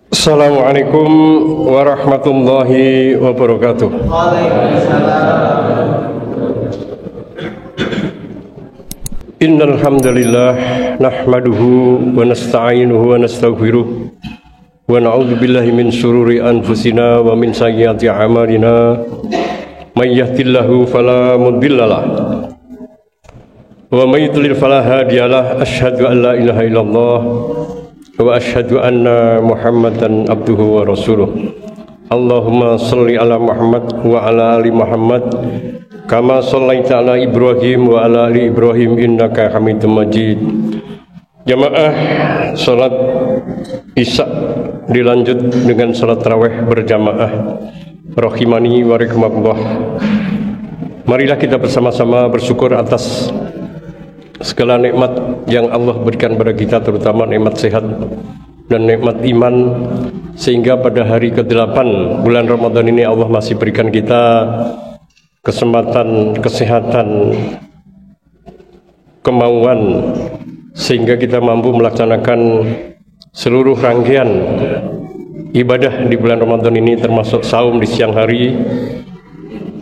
Assalamualaikum warahmatullahi wabarakatuh. Innal hamdalillah nahmaduhu wa nasta'inuhu wa nastaghfiruh wa na'udzu billahi min shururi anfusina wa min sayyiati a'malina may yahdihillahu fala mudhillalah wa may yudlil fala hadiyalah. Asyhadu an la ilaha illallah wa asyhadu anna Muhammadan abduhu wa rasuluh. Allahumma sholli ala Muhammad wa ala ali Muhammad kama shallaita ala Ibrahim wa ala ali Ibrahim innaka Hamidum Majid. Jamaah salat Isya dilanjut dengan salat tarawih berjamaah. Rahimani wa rahimakumullah. Marilah kita bersama-sama bersyukur atas segala nikmat yang Allah berikan kepada kita, terutama nikmat sehat dan nikmat iman, sehingga pada hari ke-8 bulan Ramadan ini Allah masih berikan kita kesempatan, kesehatan, kemauan, sehingga kita mampu melaksanakan seluruh rangkaian ibadah di bulan Ramadan ini, termasuk saum di siang hari,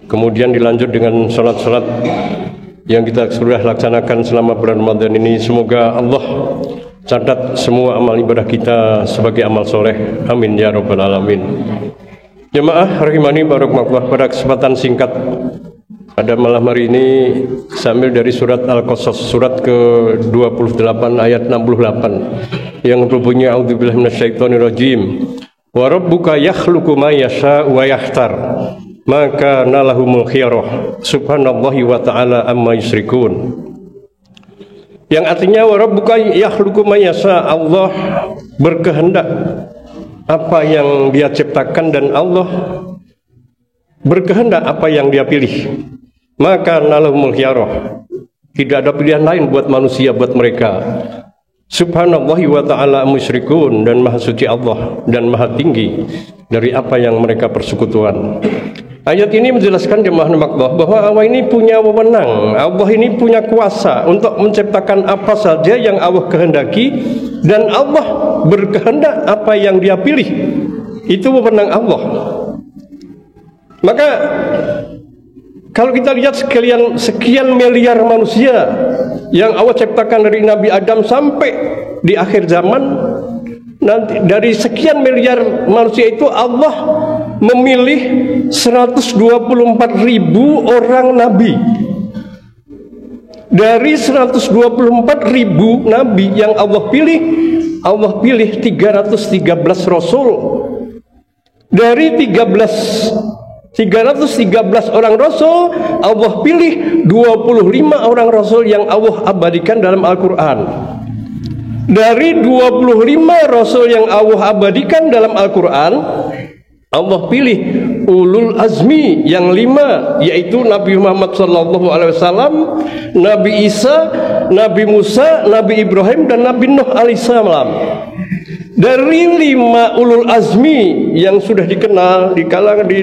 kemudian dilanjut dengan sholat-sholat yang kita sudah laksanakan selama bulan Ramadan ini. Semoga Allah catat semua amal ibadah kita sebagai amal soleh. Amin ya rabbal alamin. Jemaah rahimani barakallahu, pada kesempatan singkat pada malam hari ini sambil dari surat Al-Qasas, surat ke-28 ayat 68 yang berbunyi a'udzubillahi minasyaitonirrajim. Wa rabbuka yakhluqu ma yasha wa yakhtar maka nalahumul khiyarah subhanallahi wa ta'ala amma yusyrikun, yang artinya wa rabbuka yakhluqu ma yasha, Allah berkehendak apa yang dia ciptakan dan Allah berkehendak apa yang dia pilih, maka nalahumul khiyarah, tidak ada pilihan lain buat manusia, buat mereka. Subhanallahi wa ta'ala amma yusyrikun, dan maha suci Allah dan maha tinggi dari apa yang mereka persekutuan. Ayat ini menjelaskan jemaah Allah bahwa Allah ini punya wewenang, Allah ini punya kuasa untuk menciptakan apa saja yang Allah kehendaki, dan Allah berkehendak apa yang dia pilih. Itu wewenang Allah. Maka kalau kita lihat sekian miliar manusia yang Allah ciptakan dari Nabi Adam sampai di akhir zaman, nanti dari sekian miliar manusia itu Allah memilih 124.000 orang nabi. Dari 124.000 nabi yang Allah pilih 313 rasul. Dari 313 orang rasul, Allah pilih 25 orang rasul yang Allah abadikan dalam Al-Quran. Dari 25 rasul yang Allah abadikan dalam Al-Quran, Allah pilih ulul azmi yang 5, yaitu Nabi Muhammad SAW, Nabi Isa, Nabi Musa, Nabi Ibrahim, dan Nabi Nuh alaihissalam. Dari 5 ulul azmi yang sudah dikenal di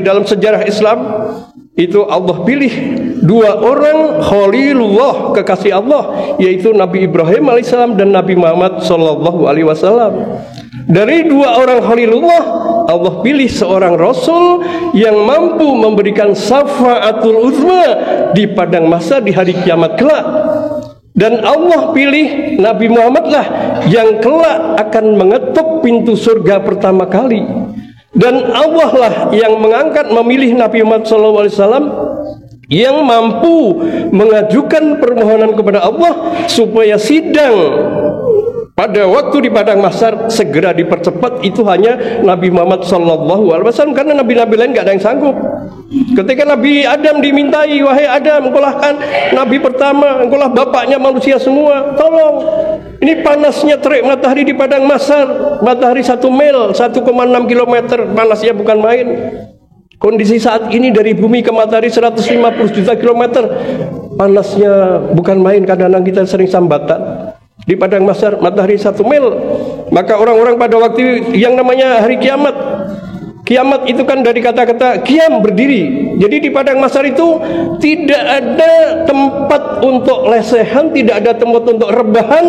dalam sejarah Islam, itu Allah pilih 2 orang Khalilullah, kekasih Allah, yaitu Nabi Ibrahim alaihissalam dan Nabi Muhammad SAW. Dari 2 orang Khalilullah, Allah pilih seorang Rasul yang mampu memberikan syafaatul uzma di padang mahsyar di hari kiamat kelak. Dan Allah pilih Nabi Muhammad lah yang kelak akan mengetuk pintu surga pertama kali. Dan Allah lah yang memilih Nabi Muhammad SAW yang mampu mengajukan permohonan kepada Allah supaya sidang pada waktu di padang mahsyar segera dipercepat. Itu hanya Nabi Muhammad SAW, karena nabi-nabi lain nggak ada yang sanggup. Ketika Nabi Adam dimintai, wahai Adam, engkaulah kan nabi pertama, engkaulah bapaknya manusia semua, tolong, ini panasnya terik matahari di padang mahsyar, matahari 1 mil, 1,6 kilometer, panasnya bukan main. Kondisi saat ini dari bumi ke matahari 150 juta kilometer, panasnya bukan main. Kadang-kadang kita sering sambatan di padang mahsyar matahari 1 mil. Maka orang-orang pada waktu yang namanya hari kiamat, Kiamat itu kan dari kata-kata qiyam, berdiri. Jadi di padang mahsyar itu tidak ada tempat untuk lesehan, tidak ada tempat untuk rebahan,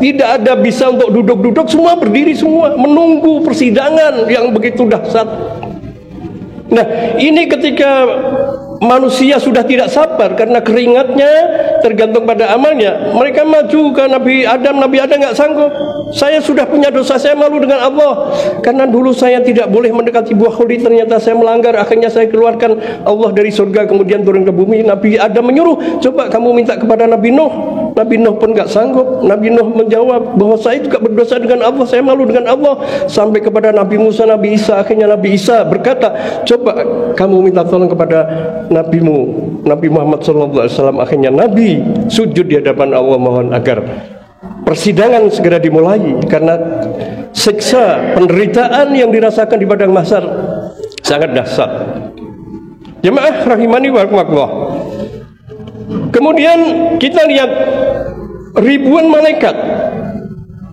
tidak ada bisa untuk duduk-duduk, semua berdiri semua menunggu persidangan yang begitu dahsyat. Nah, ini ketika manusia sudah tidak sabar karena keringatnya tergantung pada amalnya, mereka maju ke Nabi Adam. Nabi Adam nggak sanggup. Saya sudah punya dosa, saya malu dengan Allah karena dulu saya tidak boleh mendekati buah khuldi, ternyata saya melanggar, akhirnya saya keluarkan Allah dari surga kemudian turun ke bumi. Nabi Adam menyuruh, coba kamu minta kepada Nabi Nuh. Nabi Nuh pun nggak sanggup. Nabi Nuh menjawab bahwa saya juga berdosa dengan Allah, saya malu dengan Allah. Sampai kepada Nabi Musa, Nabi Isa, akhirnya Nabi Isa berkata, coba kamu minta tolong kepada Nabimu, Nabi Muhammad SAW. Akhirnya Nabi sujud di hadapan Allah, mohon agar persidangan segera dimulai karena siksa penderitaan yang dirasakan di padang mahsyar sangat dahsyat. Jemaah rahimani wa rahimakumullah. Kemudian kita lihat ribuan malaikat,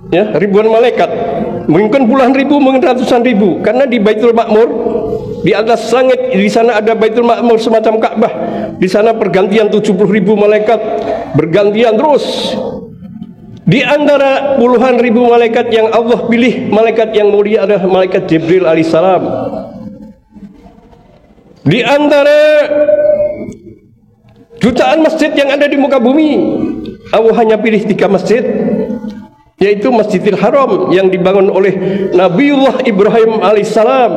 ya, ribuan malaikat, mungkin puluhan ribu, mungkin ratusan ribu, karena di Baitul Ma'mur, di atas langit, di sana ada Baitul Ma'mur semacam Ka'bah. Di sana pergantian 70.000 malaikat, bergantian terus. Di antara puluhan ribu malaikat yang Allah pilih, malaikat yang mulia adalah malaikat Jibril alaihissalam. Di antara jutaan masjid yang ada di muka bumi, Allah hanya pilih 3 masjid, yaitu Masjidil Haram yang dibangun oleh Nabiullah Ibrahim alaihissalam,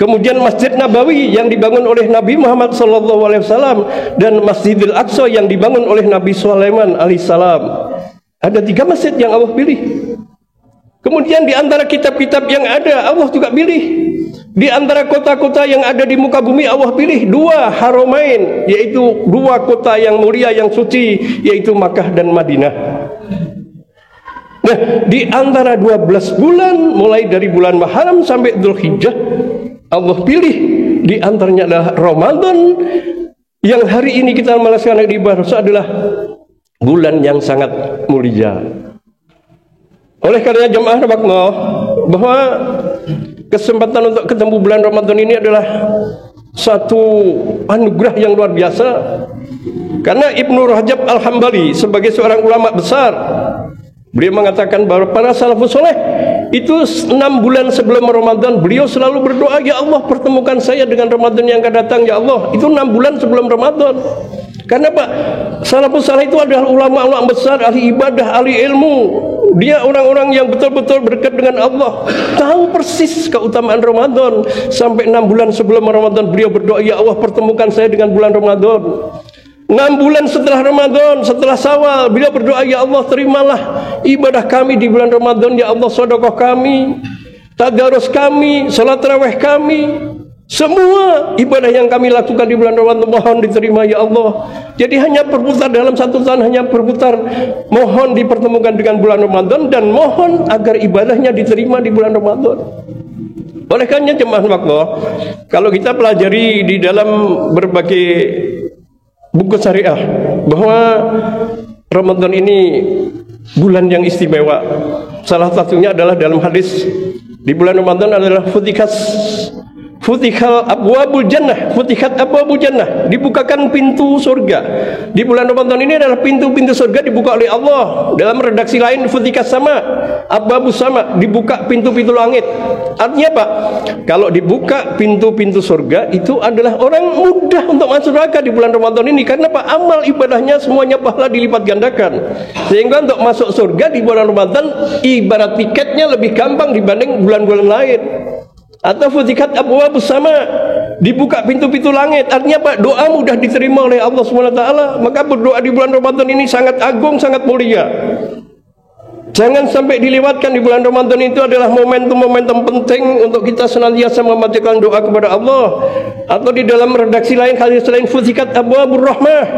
kemudian Masjid Nabawi yang dibangun oleh Nabi Muhammad SAW, dan Masjidil Aqsa yang dibangun oleh Nabi Sulaiman alaihissalam. Ada 3 masjid yang Allah pilih. Kemudian di antara kitab-kitab yang ada, Allah juga pilih. Di antara kota-kota yang ada di muka bumi, Allah pilih 2 haramain, yaitu 2 kota yang mulia, yang suci, yaitu Makkah dan Madinah. Nah, di antara 12 bulan, mulai dari bulan Muharram sampai Dzulhijjah, Allah pilih. Di antaranya adalah Ramadan, yang hari ini kita melaksanakan ibadah adalah bulan yang sangat mulia. Oleh karena jemaah rahimakumullah, bahwa kesempatan untuk ketemu bulan Ramadan ini adalah satu anugerah yang luar biasa. Karena Ibnu Rajab Al-Hambali sebagai seorang ulama besar, beliau mengatakan bahwa para salafus soleh itu 6 bulan sebelum Ramadan beliau selalu berdoa, ya Allah pertemukan saya dengan Ramadan yang akan datang, ya Allah. Itu 6 bulan sebelum Ramadan. Karena Pak, salafus saleh itu adalah ulama-ulama besar, ahli ibadah, ahli ilmu. Dia orang-orang yang betul-betul berdekat dengan Allah, tahu persis keutamaan Ramadan. Sampai 6 bulan sebelum Ramadan beliau berdoa, ya Allah pertemukan saya dengan bulan Ramadan. 6 bulan setelah Ramadan, setelah Syawal, beliau berdoa, ya Allah terimalah ibadah kami di bulan Ramadan, ya Allah sedekah kami, tadarus kami, salat tarawih kami, semua ibadah yang kami lakukan di bulan Ramadan mohon diterima, ya Allah. Jadi hanya berputar dalam 1 tahun, hanya berputar, mohon dipertemukan dengan bulan Ramadan dan mohon agar ibadahnya diterima di bulan Ramadan. Oleh karena jemaah Allah, kalau kita pelajari di dalam berbagai buku syariah bahwa Ramadan ini bulan yang istimewa. Salah satunya adalah dalam hadis, di bulan Ramadan adalah Futihal abwabul jannah, futihat abwabul jannah, dibukakan pintu surga. Di bulan Ramadan ini adalah pintu-pintu surga dibuka oleh Allah. Dalam redaksi lain futihat sama, abwabus sama, dibuka pintu-pintu langit. Artinya apa? Kalau dibuka pintu-pintu surga, itu adalah orang mudah untuk masuk neraka di bulan Ramadan ini. Karena apa? Amal ibadahnya semuanya pahala dilipat gandakan. Sehingga untuk masuk surga di bulan Ramadan, ibarat tiketnya lebih gampang dibanding bulan-bulan lain. Atau futihat abwabus sama, dibuka pintu-pintu langit. Artinya Pak, doa mudah diterima oleh Allah SWT. Maka berdoa di bulan Ramadan ini sangat agung, sangat mulia. Jangan sampai dilewatkan. Di bulan Ramadan itu adalah momentum-momentum penting untuk kita senantiasa memanjatkan doa kepada Allah. Atau di dalam redaksi lain, hadis lain, futihat abwabur rahmah,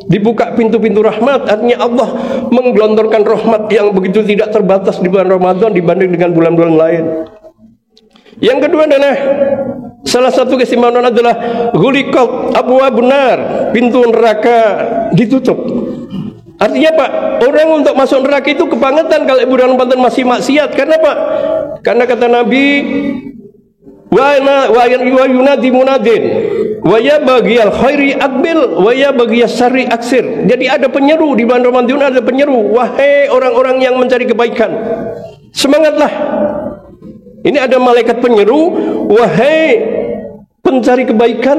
dibuka pintu-pintu rahmat. Artinya Allah menggelontorkan rahmat yang begitu tidak terbatas di bulan Ramadan dibanding dengan bulan-bulan lain. Yang kedua adalah, salah satu keistimewaan adalah ghuliqat abwabun nar, pintu neraka ditutup. Artinya Pak, orang untuk masuk neraka itu kebangetan kalau bulan Ramadan masih maksiat. Karena Pak, karena kata Nabi, wa yunadi munadin wa ya bagiyal khairi aqbil wa ya bagiyas syarri aksir. Jadi ada penyeru di bulan Ramadan, ada penyeru, wahai orang-orang yang mencari kebaikan, semangatlah. Ini ada malaikat penyeru, wahai pencari kebaikan,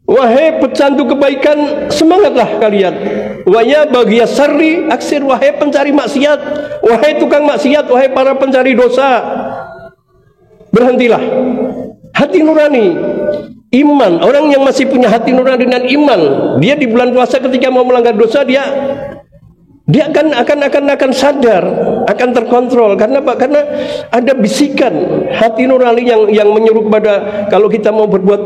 wahai pecandu kebaikan, semangatlah kalian. Wa ya bagiyas syarri aksir, wahai pencari maksiat, wahai tukang maksiat, wahai para pencari dosa, berhentilah. Hati nurani, iman. Orang yang masih punya hati nurani dan iman, dia di bulan puasa ketika mau melanggar dosa, dia akan sadar, akan terkontrol. Karena apa? Karena ada bisikan hati nurani yang menyuruh kepada, kalau kita mau berbuat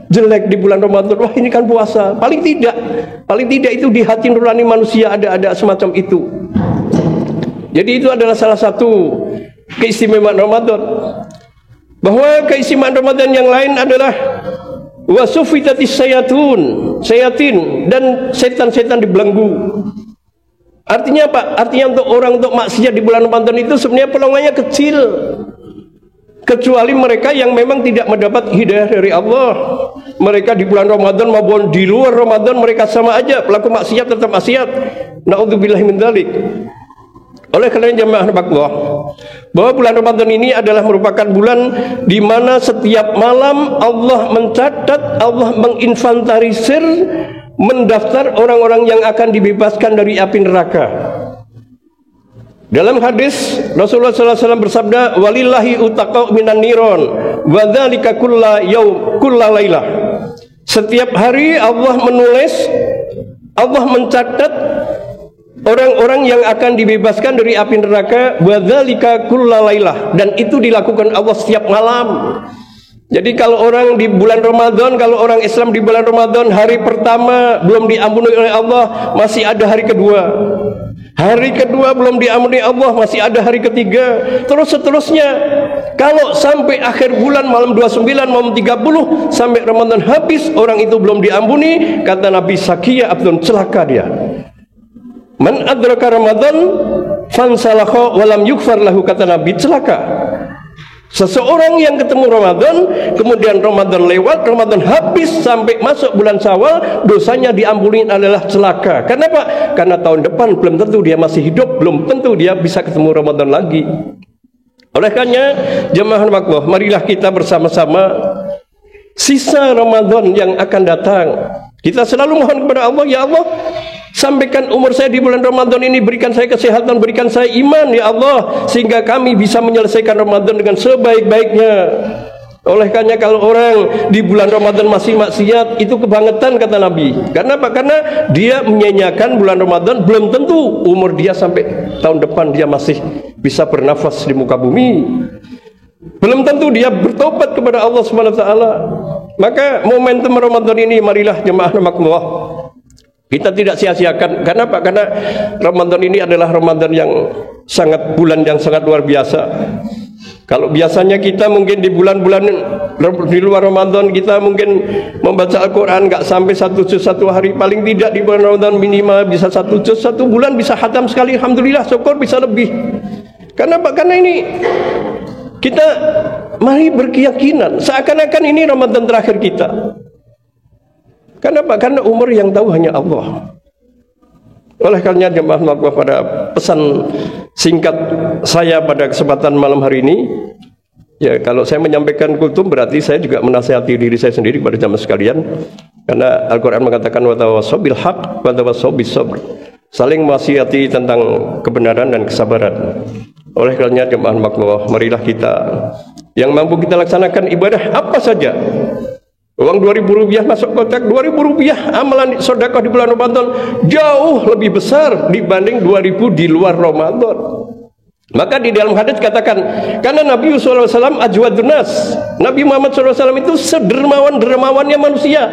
jelek di bulan Ramadan, wah ini kan puasa. Paling tidak itu di hati nurani manusia ada semacam itu. Jadi itu adalah salah satu keistimewaan Ramadan. Bahwa keistimewaan Ramadan yang lain adalah wasufitatis sayatin, dan setan-setan dibelenggu. Artinya apa? Artinya untuk maksiat di bulan Ramadan itu sebenarnya peluangnya kecil, kecuali mereka yang memang tidak mendapat hidayah dari Allah. Mereka di bulan Ramadan maupun di luar Ramadan mereka sama aja, pelaku maksiat tetap maksiat. Na'udzubillahi min dzalik. Oleh karena jemaah Allah, bahwa bulan Ramadan ini adalah merupakan bulan di mana setiap malam Allah mencatat, Allah menginventarisir, mendaftar orang-orang yang akan dibebaskan dari api neraka. Dalam hadis Rasulullah SAW bersabda, walillahi utaqau minan niron wa dzalika kulla lailah. Setiap hari Allah menulis, Allah mencatat orang-orang yang akan dibebaskan dari api neraka, wa dzalika kulla lailah, dan itu dilakukan Allah setiap malam. Jadi kalau orang di bulan Ramadan, kalau orang Islam di bulan Ramadan, hari pertama belum diampuni oleh Allah, masih ada hari kedua. Hari kedua belum diampuni Allah, masih ada hari ketiga. Terus seterusnya. Kalau sampai akhir bulan, malam 29, malam 30, sampai Ramadan habis, orang itu belum diampuni, kata Nabi Sakiyah Abdun, celaka dia. Man adraka Ramadan fansalakha walam yukfar lahu, kata Nabi, celaka. Seseorang yang ketemu Ramadan, kemudian Ramadan lewat, Ramadan habis, sampai masuk bulan Syawal, dosanya diampuni, adalah celaka. Kenapa? Karena tahun depan belum tentu dia masih hidup, belum tentu dia bisa ketemu Ramadan lagi. Oleh karena jemaah Allah, marilah kita bersama-sama sisa Ramadan yang akan datang, kita selalu mohon kepada Allah, ya Allah, sampaikan umur saya di bulan Ramadan ini, berikan saya kesehatan, berikan saya iman, ya Allah, sehingga kami bisa menyelesaikan Ramadan dengan sebaik-baiknya. Oleh karena kalau orang di bulan Ramadan masih maksiat, itu kebangetan, kata Nabi. Karena apa? Karena dia menyanyiakan bulan Ramadan, belum tentu umur dia sampai tahun depan dia masih bisa bernafas di muka bumi. Belum tentu dia bertobat kepada Allah SWT. Maka momentum Ramadan ini, marilah jemaah Allah, kita tidak sia-siakan. Kenapa? Karena Ramadan ini adalah Ramadan yang sangat, bulan yang sangat luar biasa. Kalau biasanya kita mungkin di bulan-bulan di luar Ramadan kita mungkin membaca Al-Quran nggak sampai 1 juz satu hari, paling tidak di bulan Ramadan minimal bisa 1 juz, 1 bulan bisa khatam sekali, alhamdulillah, syukur bisa lebih. Karena apa? Karena ini kita mari berkeyakinan seakan-akan ini Ramadan terakhir kita. Kenapa? Karena umur yang tahu hanya Allah. Oleh karena jemaah Allah, pada pesan singkat saya pada kesempatan malam hari ini, ya, kalau saya menyampaikan kultum berarti saya juga menasihati diri saya sendiri kepada jemaah sekalian. Karena Al-Quran mengatakan wa tawassaw bil haqq wa tawassaw bis sabr, saling menasihati tentang kebenaran dan kesabaran. Oleh karena jemaah Allah, marilah kita yang mampu kita laksanakan ibadah apa saja. Uang 2.000 rupiah masuk kotak, 2.000 rupiah amalan sedekah di bulan Ramadan jauh lebih besar dibanding 2.000 di luar Ramadan. Maka di dalam hadis katakan, karena Nabi SAW ajwadun nas, Nabi Muhammad SAW itu sedermawan-dermawannya manusia.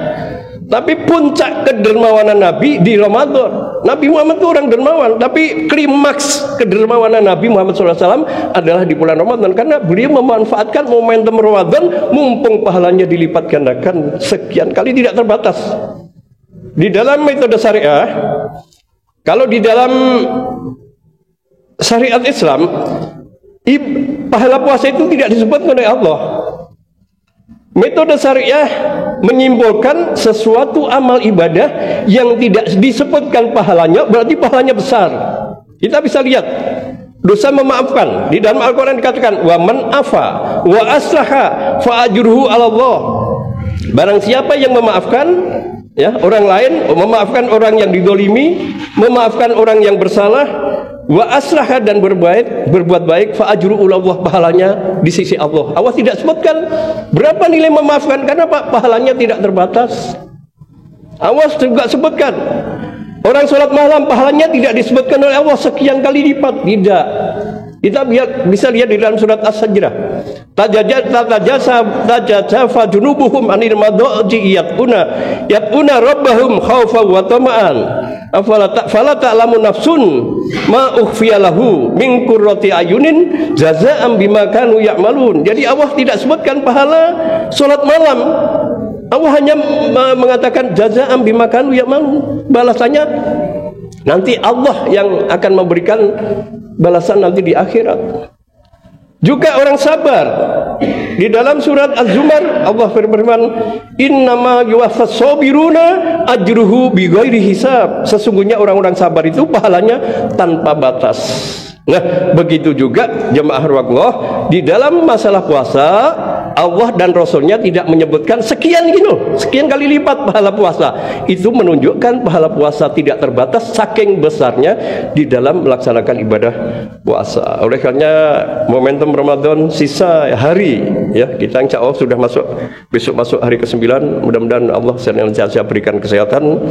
Tapi puncak kedermawanan Nabi di Ramadan. Nabi Muhammad itu orang dermawan, tapi klimaks kedermawanan Nabi Muhammad SAW adalah di bulan Ramadan, karena beliau memanfaatkan momentum Ramadan, mumpung pahalanya dilipat gandakan sekian kali, tidak terbatas. Di dalam metode syariah, kalau di dalam syariat Islam, pahala puasa itu tidak disebut oleh Allah. Metode syariah menyimpulkan sesuatu amal ibadah yang tidak disebutkan pahalanya berarti pahalanya besar. Kita bisa lihat dosa memaafkan. Di dalam Al-Quran dikatakan wa man afa wa aslaha fa ajruhu 'ala Allah. Barang siapa yang memaafkan ya orang lain, memaafkan orang yang didolimi, memaafkan orang yang bersalah, wa aslaha dan berbuat baik, fa ajruhu 'ala Allah, pahalanya di sisi Allah. Allah tidak sebutkan berapa nilai memaafkan karena pahalanya tidak terbatas. Allah juga sebutkan orang sholat malam pahalanya tidak disebutkan oleh Allah sekian kali lipat, tidak. Kita bisa lihat di dalam surat As-Sajdah. Tajajafa junubuhum anil madhaji yatuna rabbahum khaufan wa tama'an. Fala ta'lamu nafsun ma ukhfiya lahu min qurrati ayunin jazaa'an bima kanu ya'malun. Jadi Allah tidak sebutkan pahala salat malam. Allah hanya mengatakan jazaa'an bima kanu ya'malun. Balasannya nanti Allah yang akan memberikan balasan nanti di akhirat. Juga orang sabar. Di dalam surat Az-Zumar Allah berfirman, "Innama yuwaffas sabiruna ajruhu bighairi hisab." Sesungguhnya orang-orang sabar itu pahalanya tanpa batas. Nah, begitu juga jemaah Allah di dalam masalah puasa, Allah dan Rasulnya tidak menyebutkan sekian kali lipat pahala puasa. Itu menunjukkan pahala puasa tidak terbatas saking besarnya di dalam melaksanakan ibadah puasa. Oleh karena momentum Ramadan sisa hari ya, kita insya Allah sudah besok masuk hari ke-9. Mudah-mudahan Allah senantiasa berikan kesehatan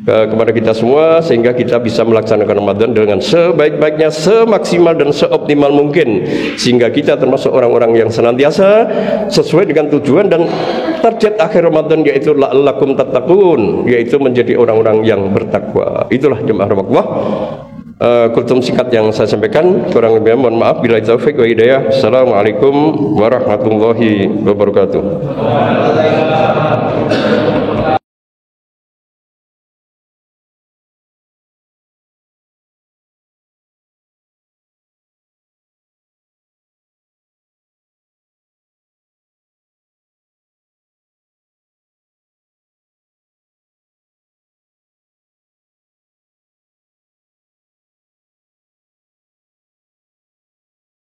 kepada kita semua sehingga kita bisa melaksanakan Ramadan dengan sebaik-baiknya, semaksimal dan seoptimal mungkin, sehingga kita termasuk orang-orang yang senantiasa sesuai dengan tujuan dan target akhir Ramadan, yaitu la'allakum tattaqun, yaitu menjadi orang-orang yang bertakwa. Itulah jemaah Allah. Kultum sikat yang saya sampaikan, kurang lebih mohon maaf. Bila taufik wa hidayah. Assalamualaikum warahmatullahi wabarakatuh.